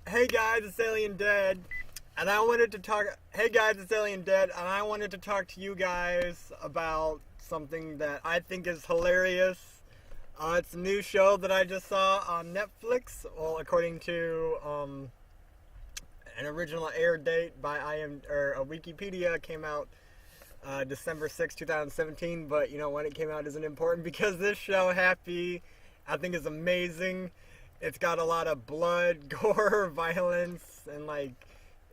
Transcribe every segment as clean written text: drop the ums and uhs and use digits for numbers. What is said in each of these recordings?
Hey guys, it's Alien Dead, and I wanted to talk. Hey guys, it's Alien Dead, and I wanted to talk to you guys about something that I think is hilarious. It's a new show that I just saw on Netflix. Well, according to an original air date by Wikipedia, came out December 6, 2017. But you know when it came out isn't important because this show, Happy, I think is amazing. It's got a lot of blood, gore, violence, and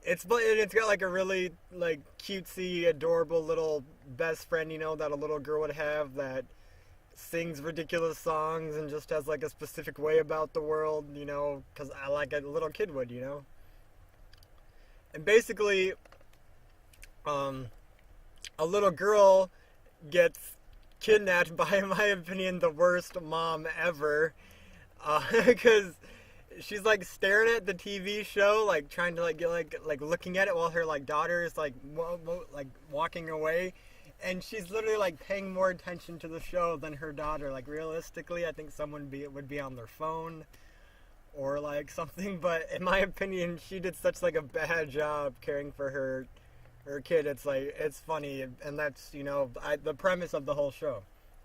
it's got like a really like cutesy, adorable little best friend, that a little girl would have that sings ridiculous songs and just has like a specific way about the world, because I like a little kid would. And basically, a little girl gets kidnapped by, in my opinion, the worst mom ever. Because she's like staring at the TV show, like trying to get looking at it while her daughter is walking away, and she's literally like paying more attention to the show than her daughter. Like realistically, I think someone would be on their phone or like something. But in my opinion, she did such like a bad job caring for her kid. It's funny, and that's the premise of the whole show,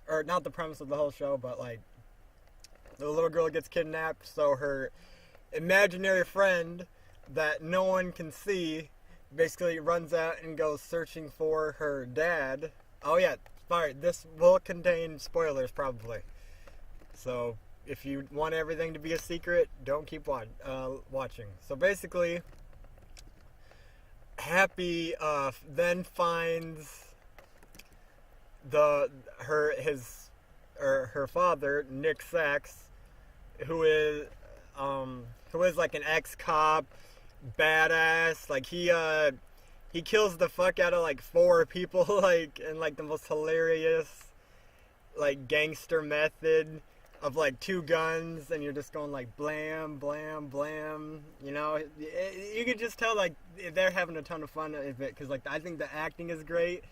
or not the premise of the whole show, but like. The little girl gets kidnapped, so her imaginary friend that no one can see basically runs out and goes searching for her dad. Oh yeah, sorry, this will contain spoilers probably. So if you want everything to be a secret, don't keep watching. So basically, Happy then finds her father, Nick Sachs, who is like an ex-cop, badass. Like he kills the fuck out of like 4 people, like in like the most hilarious like gangster method of like 2 guns, and you're just going like blam blam blam. You could just tell like they're having a ton of fun with it, because like I think the acting is great.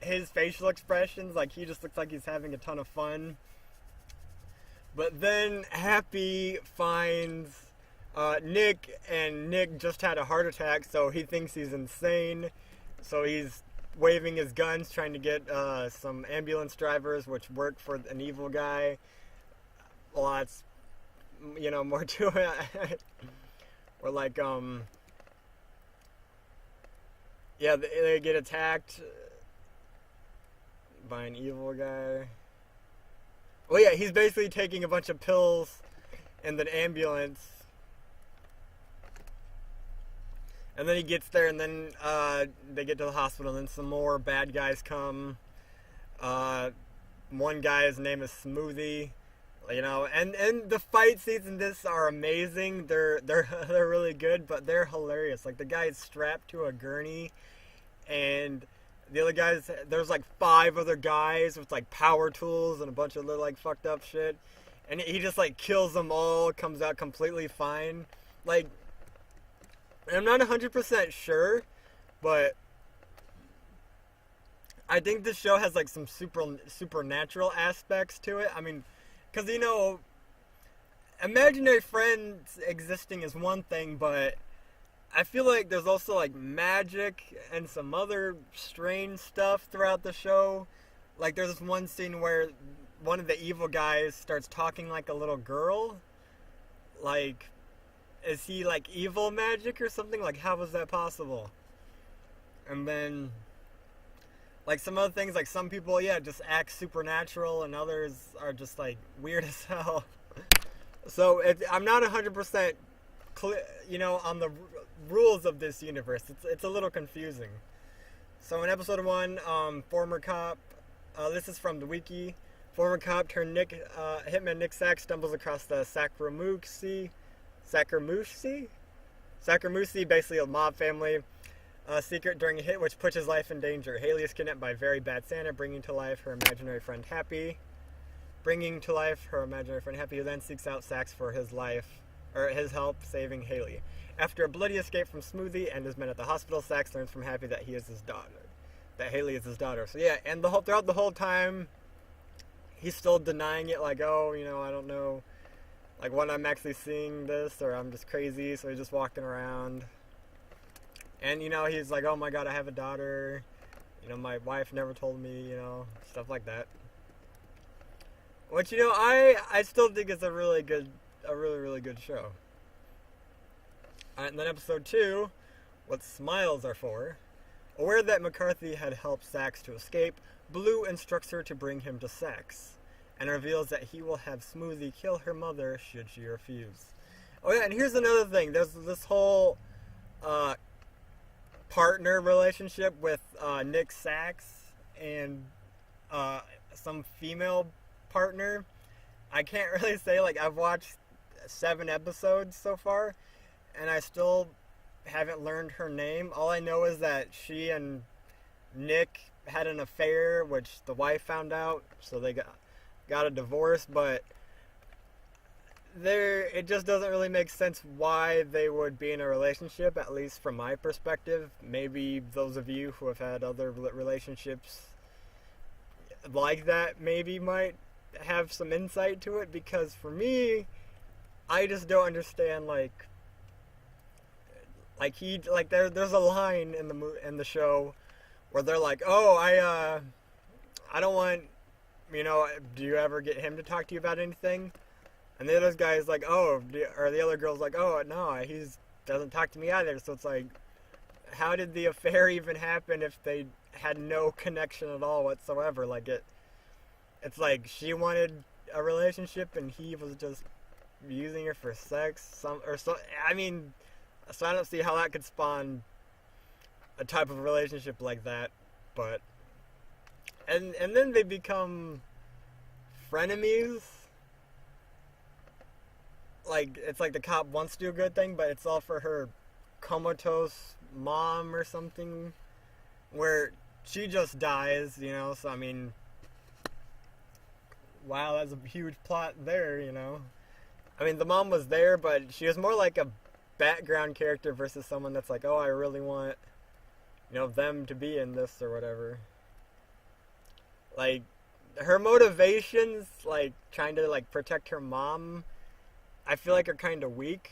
His facial expressions, like he just looks like he's having a ton of fun. But then Happy finds Nick, and Nick just had a heart attack, so he thinks he's insane. So he's waving his guns, trying to get some ambulance drivers, which work for an evil guy. Lots, more to it. Or like, yeah, they get attacked by an evil guy. Well, yeah, he's basically taking a bunch of pills in the ambulance. And then he gets there, and then they get to the hospital, and then some more bad guys come. One guy, his name is Smoothie. And the fight scenes in this are amazing. They're really good, but they're hilarious. Like, the guy is strapped to a gurney, and the other guys, there's like 5 other guys with like power tools and a bunch of little like fucked up shit, and he just like kills them all, comes out completely fine. Like, I'm not 100% sure, but I think this show has like some supernatural aspects to it. I mean, because imaginary friends existing is one thing, but I feel like there's also like magic and some other strange stuff throughout the show. Like there's this one scene where one of the evil guys starts talking like a little girl. Like, is he like evil magic or something? Like, how was that possible? And then like some other things, like some people, yeah, just act supernatural, and others are just like weird as hell. So I'm not 100% clear, on the rules of this universe. It's a little confusing. So in episode 1, former cop, this is from the wiki, former cop turned hitman Nick Sachs stumbles across the Sacramucci, basically a mob family secret during a hit which puts his life in danger. Haley is kidnapped by a very bad Santa, bringing to life her imaginary friend Happy, who then seeks out Sachs for his help saving Haley. After a bloody escape from Smoothie and his men at the hospital, Sachs learns from Happy that Haley is his daughter. So yeah, and throughout the whole time, he's still denying it, like, oh, I don't know like when I'm actually seeing this, or I'm just crazy, so he's just walking around. And, he's like, oh my god, I have a daughter. My wife never told me, stuff like that. Which, I still think it's a really, really good show. Alright, and then episode 2, What Smiles Are For. Aware that McCarthy had helped Sax to escape, Blue instructs her to bring him to Sax, and reveals that he will have Smoothie kill her mother should she refuse. Oh yeah, and here's another thing. There's this whole partner relationship with Nick Sax and some female partner. I can't really say, like, I've watched 7 episodes so far, and I still haven't learned her name. All I know is that she and Nick had an affair, which the wife found out, so they got a divorce, but it just doesn't really make sense why they would be in a relationship, at least from my perspective. Maybe those of you who have had other relationships like that maybe might have some insight to it, because for me, I just don't understand, there's a line in the show where they're like, oh, I don't want, do you ever get him to talk to you about anything? And the other guy's like, or the other girl's like, oh, no, he doesn't talk to me either. So it's like, how did the affair even happen if they had no connection at all whatsoever? Like, it's like she wanted a relationship and he was just using her for sex. I don't see how that could spawn a type of relationship like that. But, and then they become frenemies. Like, it's like the cop wants to do a good thing, but it's all for her comatose mom or something, where she just dies, so I mean, wow, that's a huge plot there, I mean, the mom was there, but she was more like a background character versus someone that's like, oh, I really want, them to be in this or whatever. Like, her motivations, like, trying to, like, protect her mom, I feel like are kind of weak.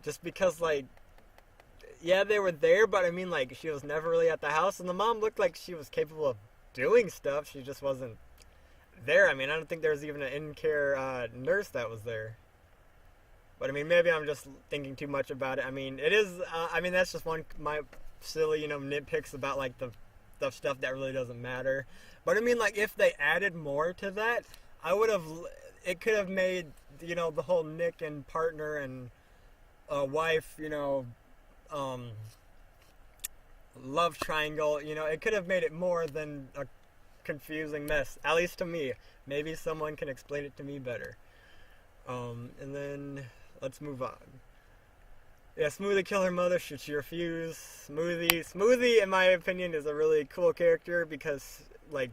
Just because, like, yeah, they were there, but I mean, like, she was never really at the house, and the mom looked like she was capable of doing stuff, she just wasn't there. I mean, I don't think there was even an in-care nurse that was there. But I mean, maybe I'm just thinking too much about it. I mean, it is, that's just my silly, nitpicks about, like, the stuff that really doesn't matter. But I mean, like, if they added more to that, it could have made, the whole Nick and partner and wife, love triangle, it could have made it more than a confusing mess, at least to me. Maybe someone can explain it to me better. And then let's move on. Yeah, Smoothie kill her mother should she refuse. Smoothie, in my opinion, is a really cool character because, like,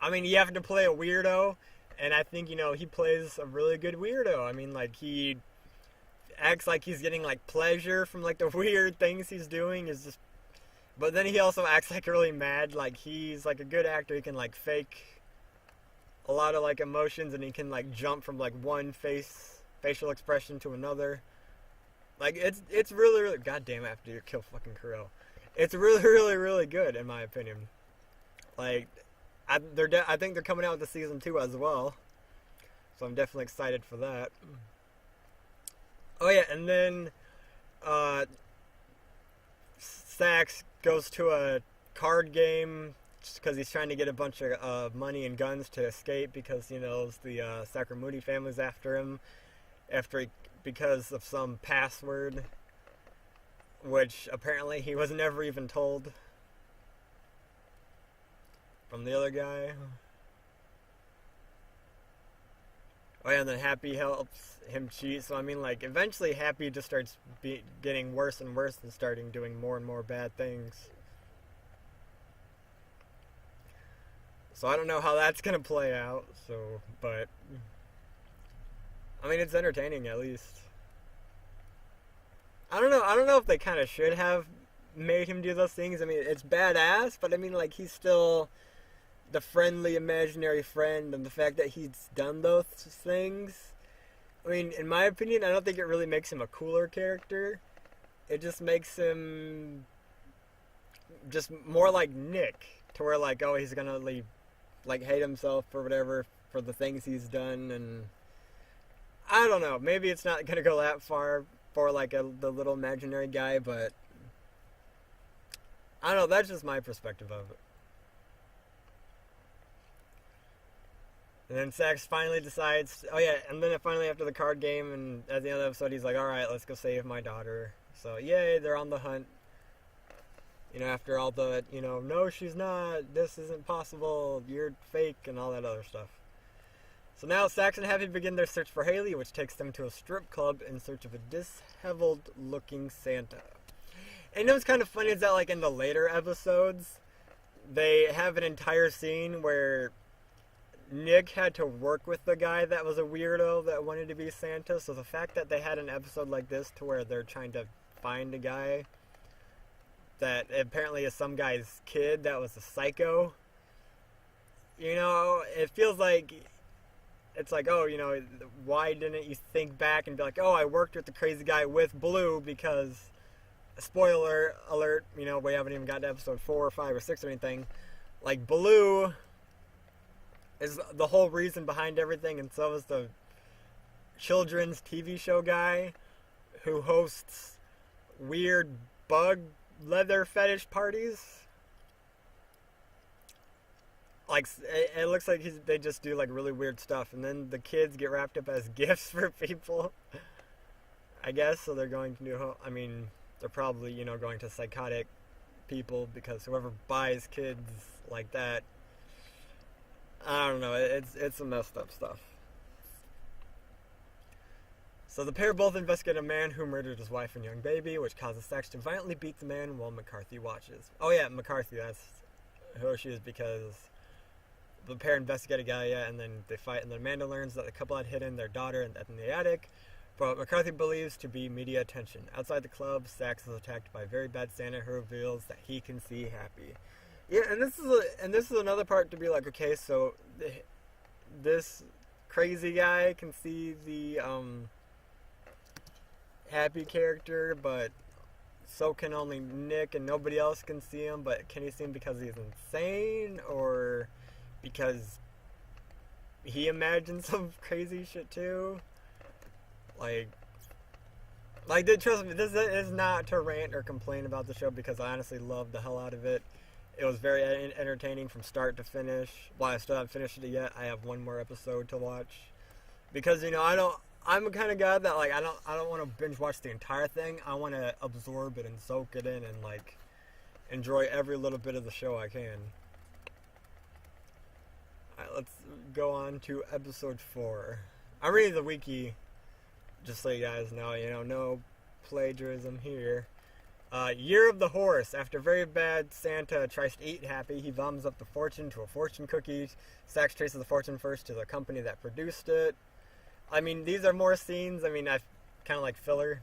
I mean, you have to play a weirdo, and I think, he plays a really good weirdo. I mean, like, he acts like he's getting, like, pleasure from, like, the weird things he's doing. But then he also acts, like, really mad. Like, he's, like, a good actor. He can, like, fake a lot of, like, emotions, and he can, like, jump from, like, one facial expression to another. Like, it's really, really, god damn it, I have to kill fucking Carell. It's really, really, really good, in my opinion. Like, I think they're coming out with the season 2 as well. So I'm definitely excited for that. Oh yeah, and then Sax goes to a card game just because he's trying to get a bunch of money and guns to escape because, the Sacramudi family's after him because of some password, which apparently he was never even told from the other guy. Oh yeah, and then Happy helps him cheat. So I mean, like, eventually Happy just starts getting worse and worse and starting doing more and more bad things. So I don't know how that's gonna play out. But I mean, it's entertaining at least. I don't know if they kind of should have made him do those things. I mean, it's badass, but I mean, like, he's still the friendly imaginary friend, and the fact that he's done those things, I mean, in my opinion, I don't think it really makes him a cooler character. It just makes him just more like Nick, to where like, oh, he's gonna like hate himself or whatever for the things he's done, and I don't know. Maybe it's not gonna go that far for like the little imaginary guy, but I don't know. That's just my perspective of it. And then Sax finally decides, oh yeah, and then finally after the card game and at the end of the episode, he's like, all right, let's go save my daughter. So yay, they're on the hunt. You know, after all the, no, she's not, this isn't possible, you're fake, and all that other stuff. So now Sax and Happy begin their search for Haley, which takes them to a strip club in search of a disheveled-looking Santa. And what's kind of funny is that, like, in the later episodes, they have an entire scene where Nick had to work with the guy that was a weirdo that wanted to be Santa. So the fact that they had an episode like this to where they're trying to find a guy that apparently is some guy's kid that was a psycho, it feels like it's like, oh, why didn't you think back and be like, oh, I worked with the crazy guy with Blue because, spoiler alert, we haven't even got to episode 4 or 5 or 6 or anything. Like, Blue is the whole reason behind everything, and so is the children's TV show guy who hosts weird bug leather fetish parties. Like, it looks like they just do like really weird stuff, and then the kids get wrapped up as gifts for people, I guess. So they're going to they're probably going to psychotic people, because whoever buys kids like that, I don't know, it's some messed up stuff. So the pair both investigate a man who murdered his wife and young baby, which causes Sax to violently beat the man while McCarthy watches. Oh yeah, McCarthy, that's who she is, because the pair investigate a guy, and then they fight, and then Amanda learns that the couple had hidden their daughter in the attic, for what McCarthy believes to be media attention. Outside the club, Sax is attacked by a very bad Santa who reveals that he can see Happy. Yeah, and this is another part to be like, okay, so this crazy guy can see the Happy character, but so can only Nick, and nobody else can see him. But can he see him because he's insane, or because he imagines some crazy shit too? Like, trust me, this is not to rant or complain about the show, because I honestly love the hell out of it. It was very entertaining from start to finish. While I still haven't finished it yet, I have one more episode to watch. Because, I'm the kind of guy that, like, I don't want to binge watch the entire thing. I want to absorb it and soak it in and, like, enjoy every little bit of the show I can. Alright, let's go on to episode 4. I'm reading the wiki, just so you guys know, no plagiarism here. Year of the Horse. After very bad Santa tries to eat Happy, he vomits up the fortune to a fortune cookie. Sax traces the fortune first to the company that produced it. These are more scenes. I've kind of like filler.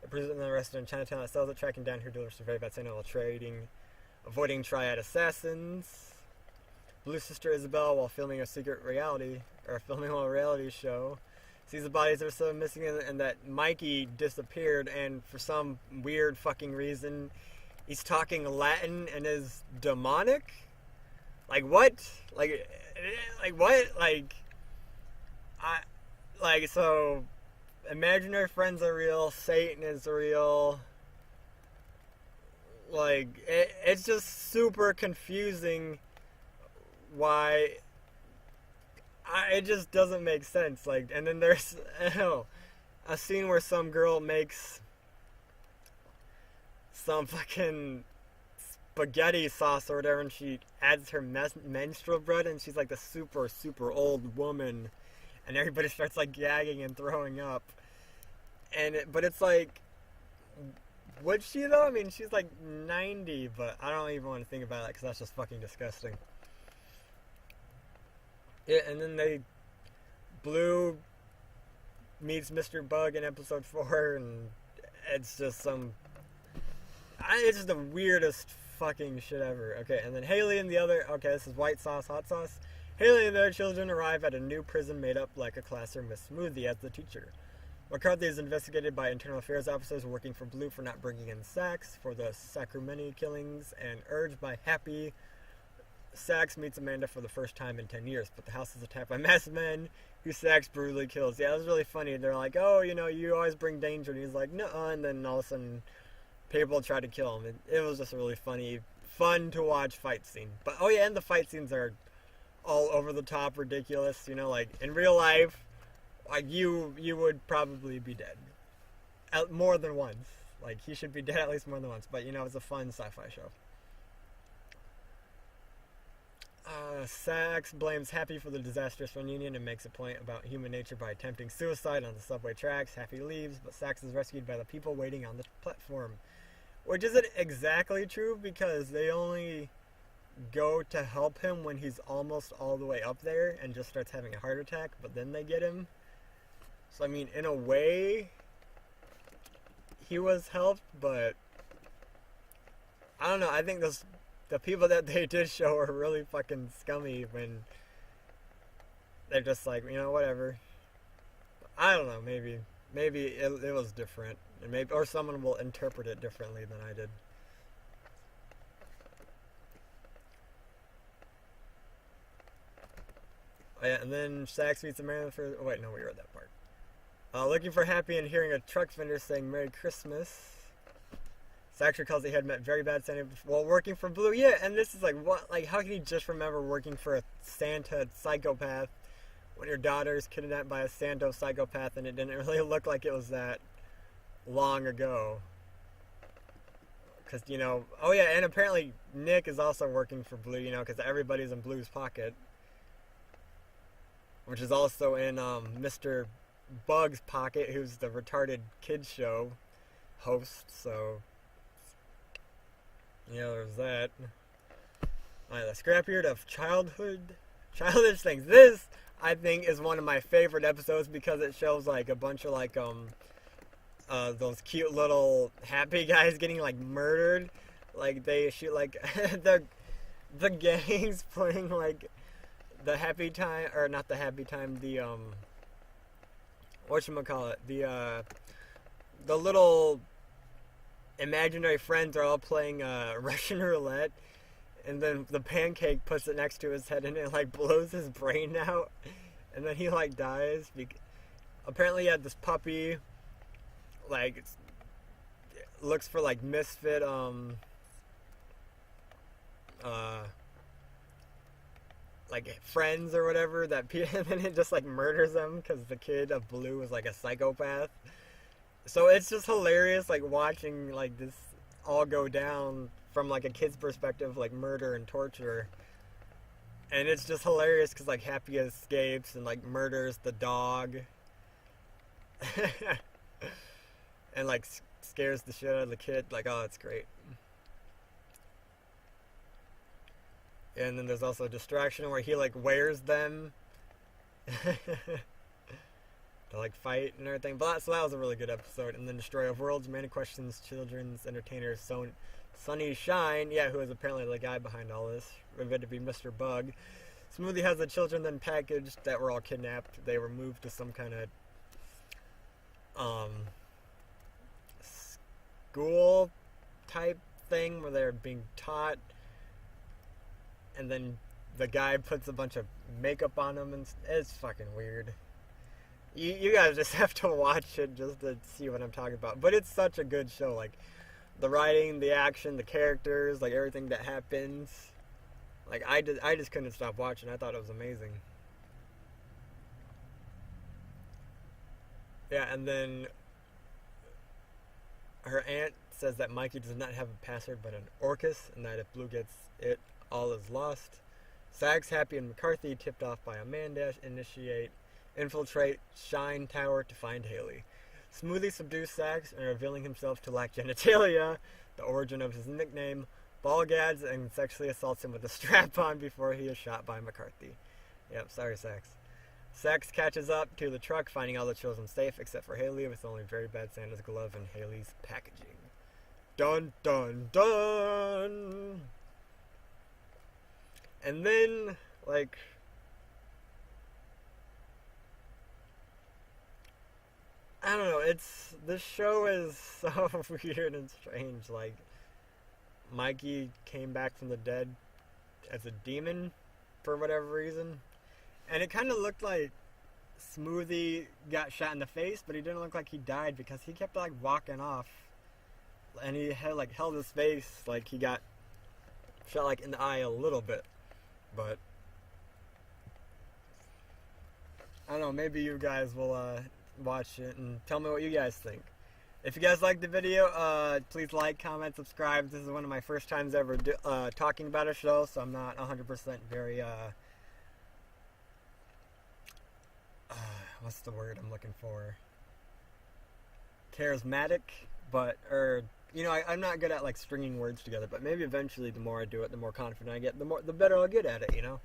The producer in the restaurant in Chinatown that sells it, tracking down who delivers to very bad Santa while avoiding triad assassins. Blue sister Isabel, while filming a reality show, sees the bodies are so missing, and that Mikey disappeared, and for some weird fucking reason, he's talking Latin and is demonic? Like, what? Like what? So, imaginary friends are real, Satan is real. Like, it's just super confusing why. It just doesn't make sense. Like, and then there's a scene where some girl makes some fucking spaghetti sauce or whatever, and she adds her menstrual blood, and she's like the super, super old woman, and everybody starts like gagging and throwing up. But it's like, would she though? She's like 90, but I don't even want to think about it because that's just fucking disgusting. Yeah, and then Blue meets Mr. Bug in episode 4, and it's just it's just the weirdest fucking shit ever. Okay, and then Haley and the other, this is white sauce, hot sauce. Haley and their children arrive at a new prison made up like a classroom with Smoothie as the teacher. McCarthy is investigated by internal affairs officers working for Blue for not bringing in Sax for the Sacramento killings, and urged by Happy, Sax meets Amanda for the first time in 10 years, but the house is attacked by masked men who Sax brutally kills. Yeah, it was really funny. They're like, oh, you always bring danger, and he's like, no, and then all of a sudden people try to kill him. It was just a really fun to watch fight scene. But, oh yeah, and the fight scenes are all over the top, ridiculous, like, in real life, like, you would probably be dead. More than once. Like, he should be dead at least more than once, but, it's a fun sci-fi show. Sax blames Happy for the disastrous reunion and makes a point about human nature by attempting suicide on the subway tracks. Happy leaves, but Sax is rescued by the people waiting on the platform. Which isn't exactly true, because they only go to help him when he's almost all the way up there and just starts having a heart attack, but then they get him. So, I mean, in a way, he was helped, but I don't know. I think the people that they did show are really fucking scummy when they're just like, whatever. I don't know, maybe it was different, and or someone will interpret it differently than I did. Oh, yeah, and then Sax meets Amanda for. Oh, wait, no, we read that part. Looking for Happy and hearing a truck vendor saying Merry Christmas. Sax recalls he had met very bad Santa while working for Blue. Yeah, and this is like, what? Like, how can you just remember working for a Santa psychopath when your daughter's kidnapped by a Santa psychopath and it didn't really look like it was that long ago? Because, oh yeah, and apparently Nick is also working for Blue, because everybody's in Blue's pocket. Which is also in Mr. Bug's pocket, who's the retarded kids show host, so there's that. Alright, the scrapyard of childish things. This, I think, is one of my favorite episodes because it shows like a bunch of like those cute little happy guys getting like murdered. Like they shoot like the gangs playing like the happy time, or not the happy time, the whatchamacallit, the little imaginary friends are all playing Russian roulette, and then the pancake puts it next to his head and it like blows his brain out, and then he like dies. Apparently he had this puppy, like looks for like misfit like friends or whatever that and then it just like murders them because the kid of Blue is like a psychopath. So it's just hilarious, like watching like this all go down from like a kid's perspective, like murder and torture. And it's just hilarious because like Happy escapes and like murders the dog, and like scares the shit out of the kid. Like, oh, it's great. And then there's also a distraction where he like wears them to like fight and everything. But so that was a really good episode. And then Destroyer of Worlds, Amanda questions children's entertainer Sonny Shine, who is apparently the guy behind all this, revealed to be Mr. Bug. Smoothie has the children then packaged that were all kidnapped. They were moved to some kind of school type thing where they're being taught. And then the guy puts a bunch of makeup on them, and it's fucking weird. You guys just have to watch it just to see what I'm talking about. But it's such a good show. Like, the writing, the action, the characters, like, everything that happens. Like, I just couldn't stop watching. I thought it was amazing. Yeah, and then her aunt says that Mikey does not have a password but an Orcus, and that if Blue gets it, all is lost. Sax, Happy, and McCarthy, tipped off by Amanda, infiltrate Shine Tower to find Haley. Smoothie subdues Sax and revealing himself to lack genitalia, the origin of his nickname, ballgads and sexually assaults him with a strap-on before he is shot by McCarthy. Yep, sorry, Sax. Sax catches up to the truck, finding all the children safe except for Haley, with only very bad Santa's glove and Haley's packaging. Dun dun dun! And then, like, I don't know. This show is so weird and strange. Like Mikey came back from the dead as a demon for whatever reason, and it kind of looked like Smoothie got shot in the face, but he didn't look like he died because he kept like walking off, and he had like held his face like he got shot like in the eye a little bit, but I don't know. Maybe you guys will watch it and tell me what you guys think. If you guys liked the video, please like, comment, subscribe. This is one of my first times ever talking about a show, so I'm not 100% very, what's the word I'm looking for? Charismatic, but, I'm not good at, like, stringing words together, but maybe eventually the more I do it, the more confident I get, the better I'll get at it, you know?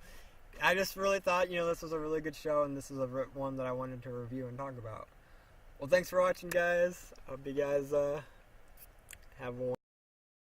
I just really thought, this was a really good show, and this is one that I wanted to review and talk about. Well, thanks for watching, guys. I hope you guys